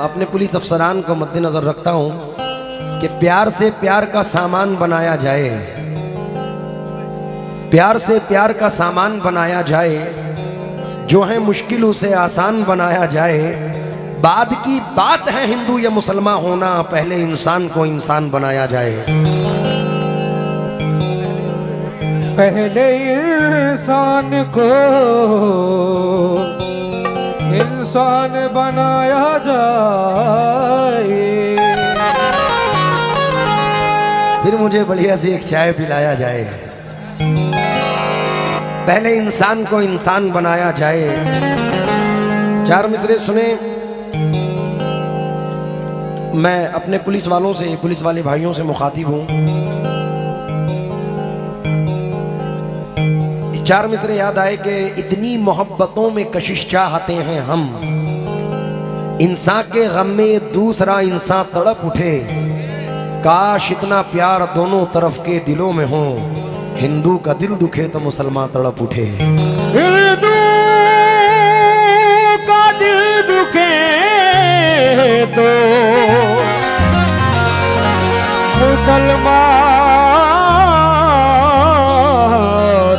अपने पुलिस अफसरान को मद्देनजर रखता हूं कि प्यार से प्यार का सामान बनाया जाए, प्यार से प्यार का सामान बनाया जाए, जो है मुश्किल उसे आसान बनाया जाए। बाद की बात है हिंदू या मुसलमान होना, पहले इंसान को इंसान बनाया जाए। पहले इंसान को इंसान बनाया जाए, फिर मुझे बढ़िया सी एक चाय पिलाया जाए। पहले इंसान को इंसान बनाया जाए। चार मिसरे सुने। मैं अपने पुलिस वालों से, पुलिस वाले भाइयों से मुखातिब हूं। चार मिसरे याद आए कि इतनी मोहब्बतों में कशिश चाहते हैं हम, इंसान के गम में दूसरा इंसान तड़प उठे। काश इतना प्यार दोनों तरफ के दिलों में हो, हिंदू का दिल दुखे तो मुसलमान तड़प उठे। हिंदू का दिल दुखे तो मुसलमान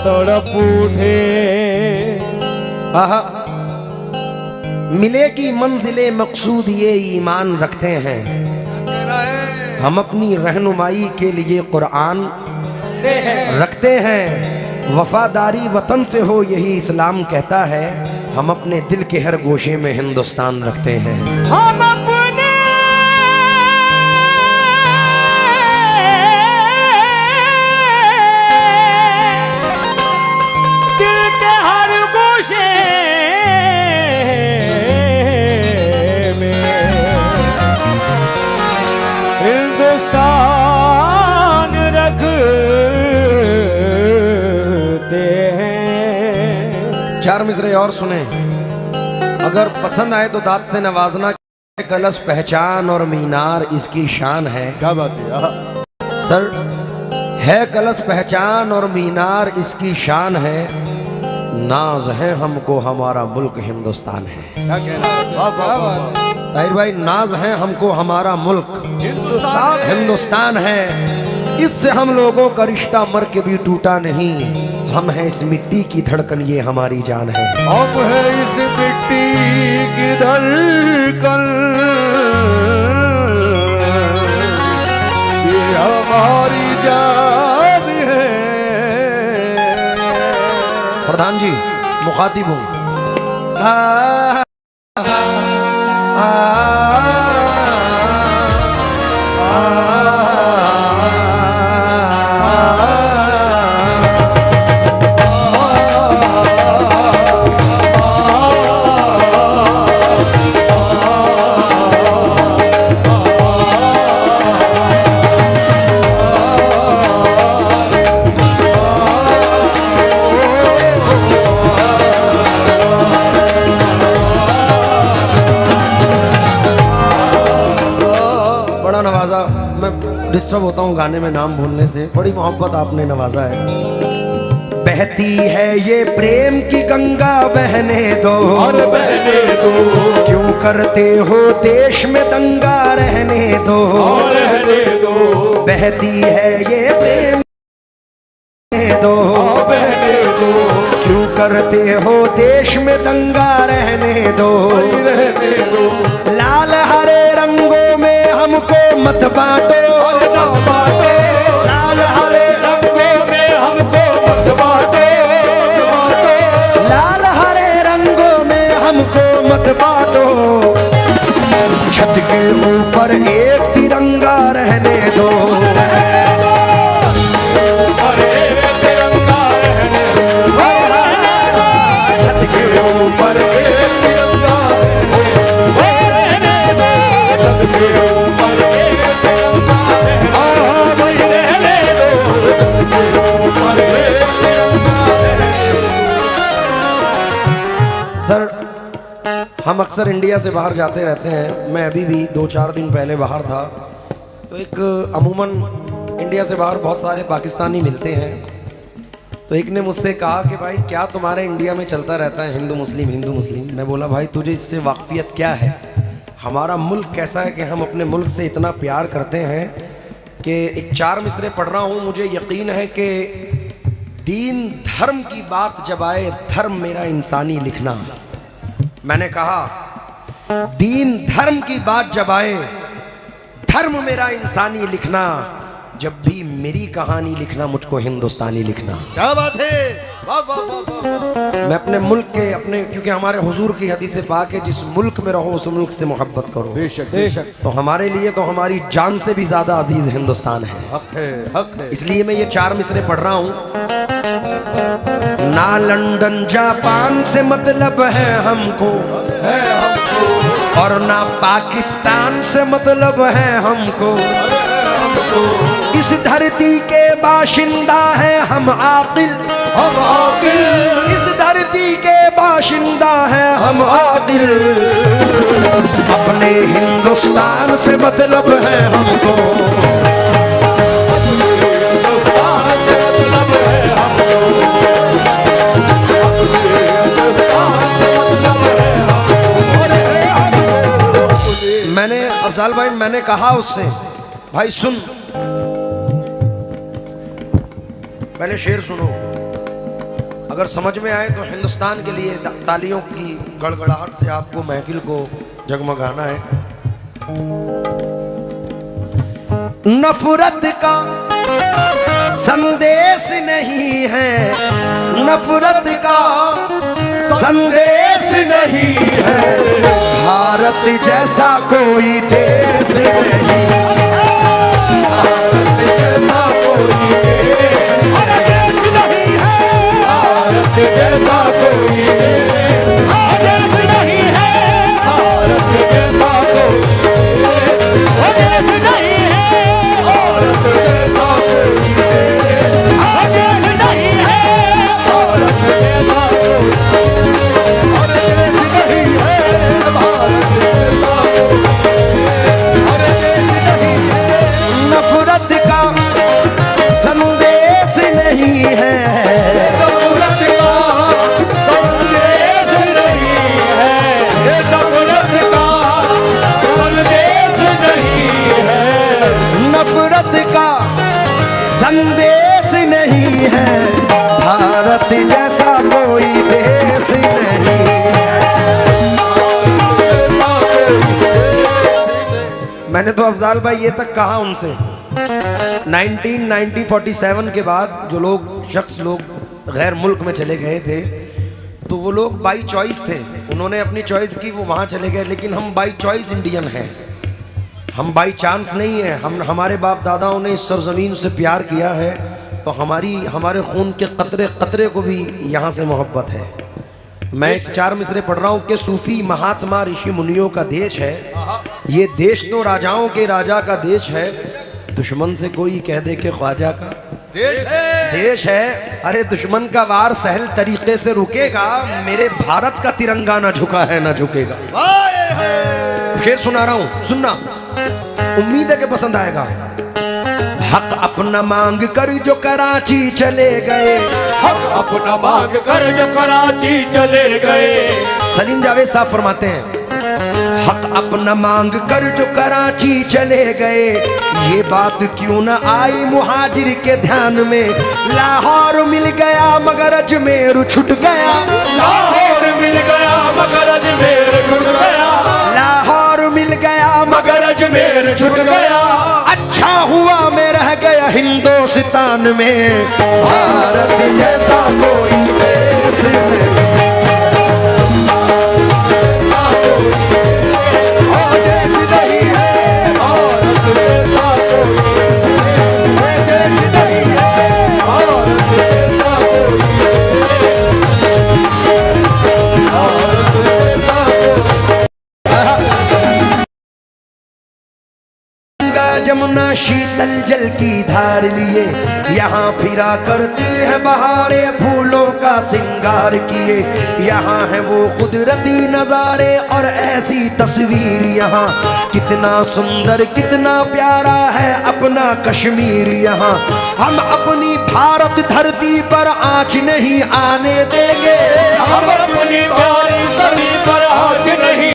तड़प उठे। आहा, मिलेगी मंजिले मकसूद ये ईमान रखते हैं हम, अपनी रहनुमाई के लिए कुरान रखते हैं। वफादारी वतन से हो यही इस्लाम कहता है, हम अपने दिल के हर गोशे में हिंदुस्तान रखते हैं। हम अपने दिल के हर गोशे में हिंदुस्तान रखते हैं। चार मिसरे और सुने। अगर पसंद आए तो दाद से नवाजना। कलश पहचान और मीनार इसकी शान है। क्या बात है सर, है कलश पहचान और मीनार इसकी शान है। नाज है हमको हमारा मुल्क हिंदुस्तान है। क्या कहना है? वाह वाह वाह वाह। ताहिर भाई, नाज है हमको हमारा मुल्क हिंदुस्तान है। इससे हम लोगों का रिश्ता मर के भी टूटा नहीं। हम हैं इस मिट्टी की धड़कन, ये हमारी जान है। हम है इस मिट्टी की धड़कन, ये हमारी जान है। प्रधान जी मुखातिब हूँ। नवाजा, मैं डिस्टर्ब होता हूँ गाने में नाम भूलने से। बड़ी मोहब्बत आपने नवाजा है। बहती है ये प्रेम की गंगा, बहने दो और बहने दो। क्यों करते हो देश में दंगा, रहने दो और रहने दो। बहती है ये प्रेम दो, बहने दो। क्यों करते हो देश में दंगा, रहने दो रहने दो। लाल हरे रंगों में हमको मत बांटो, लाल हरे रंगों में हमको मत बांटो, लाल हरे रंगों में हमको मत बांटो। छत के ऊपर एक तिरंगा, रहने दो छत के ऊपर एक तिरंगा, छत के ऊपर एक तिरंगा, सर, हम अक्सर इंडिया से बाहर जाते रहते हैं। मैं अभी भी 2-4 दिन पहले बाहर था, तो एक अमूमन इंडिया से बाहर बहुत सारे पाकिस्तानी मिलते हैं। तो एक ने मुझसे कहा कि भाई क्या तुम्हारे इंडिया में चलता रहता है हिंदू मुस्लिम हिंदू मुस्लिम। मैं बोला भाई तुझे इससे वाकफियत क्या है, हमारा मुल्क कैसा है कि हम अपने मुल्क से इतना प्यार करते हैं कि एक 4 मिसरे पढ़ रहा हूँ, मुझे यकीन है कि दीन धर्म की बात जब आए, धर्म मेरा इंसानी लिखना। मैंने कहा दीन धर्म की बात जब आए, धर्म मेरा इंसानी लिखना। जब भी मेरी कहानी लिखना, मुझको हिंदुस्तानी लिखना। क्या बात है, वाह वाह वाह वाह। मैं अपने मुल्क के अपने, क्योंकि हमारे हुजूर की हदीस पाक है, जिस मुल्क में रहो उस मुल्क से मोहब्बत करो। बेशक बेशक। तो हमारे लिए तो हमारी जान से भी ज्यादा अजीज हिंदुस्तान है। हक है, हक है। इसलिए मैं ये 4 मिसरे पढ़ रहा हूँ। ना लंदन जापान से मतलब है हमको, और ना पाकिस्तान से मतलब है हमको। इस धरती के बाशिंदा है हम आकिल, हम आकिल। इस धरती के बाशिंदा है हम आकिल। अपने हिंदुस्तान से मतलब है हमको। मैंने अफजाल भाई, मैंने कहा उससे, भाई सुन, पहले शेर सुनो, अगर समझ में आए तो हिंदुस्तान के लिए तालियों की गड़गड़ाहट से आपको महफिल को जगमगाना है। नफरत का संदेश नहीं है, नफरत का संदेश नहीं है, भारत जैसा कोई देश नहीं, भारत जैसा कोई देश नहीं है, भारत जैसा कोई देश नहीं है, भारत जैसा कोई देश नहीं है, भारत जैसा कोई देश नहीं है, भारत जैसा नफरत का संदेश नहीं है, नफरत का संदेश नहीं है, नफरत का संदेश नहीं है, नफरत का संदेश नहीं है, भारत जैसा कोई देश नहीं है। मैंने तो अफजाल भाई ये तक कहा उनसे, 1947 के बाद जो शख्स लोग गैर मुल्क में चले गए थे, तो वो लोग बाई चॉइस थे, उन्होंने अपनी चॉइस की, वो वहाँ चले गए। लेकिन हम बाई चॉइस इंडियन हैं, हम बाई चांस नहीं हैं। हमारे बाप दादाओं ने इस सरजमीन से प्यार किया है, तो हमारे खून के कतरे कतरे को भी यहाँ से मोहब्बत है। मैं 4 मिसरे पढ़ रहा हूँ कि सूफी महात्मा ऋषि मुनियों का देश है ये देश, तो राजाओं के राजा का देश है, दुश्मन से कोई कह दे के ख्वाजा का देश है। अरे दुश्मन का वार सहल तरीके से रुकेगा, मेरे भारत का तिरंगा ना झुका है ना झुकेगा। शेर सुना रहा हूँ, सुनना, उम्मीद है कि पसंद आएगा। हक अपना मांग कर जो कराची चले गए, हक अपना मांग कर जो कराची चले गए। सलीम जावेद साहब फरमाते हैं, हक अपना मांग कर जो कराची चले गए, ये बात क्यों न आई मुहाजिर के ध्यान में। लाहौर मिल गया मगर अजमेर छूट गया, लाहौर मिल गया मगर अजमेर छूट गया, लाहौर मिल गया मगर अजमेर छूट गया। अच्छा हुआ मैं रह गया हिंदुस्तान में, भारत जैसा कोई देश नहीं। जमुना शीतल जल की धार लिए, यहाँ फिरा करती है बहारें फूलों का सिंगार किए। यहाँ है वो कुदरती नजारे और ऐसी तस्वीर, यहाँ कितना सुंदर कितना प्यारा है अपना कश्मीर। यहाँ हम अपनी भारत धरती पर आँच नहीं आने देंगे, हम अपनी प्यारी धरती पर आँच नहीं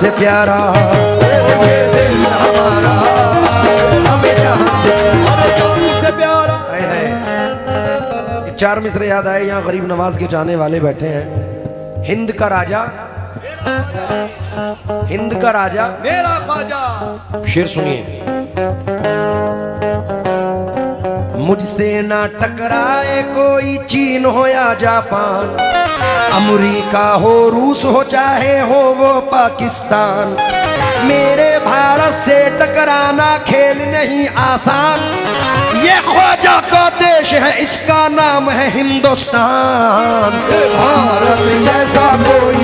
से प्यारा, ये देश हमारा हमें जहां से प्यारा। है। चार मिसरे याद आए, यहाँ गरीब नवाज के जाने वाले बैठे हैं। हिंद का राजा, हिंद का राजा मेरा ख्वाजा, शेर सुनिए। मुझसे ना टकराए कोई चीन हो या जापान, अमेरिका हो रूस हो चाहे हो वो पाकिस्तान, मेरे भारत से टकराना खेल नहीं आसान, ये ख्वाजा का देश है इसका नाम है हिंदुस्तान, भारत जैसा कोई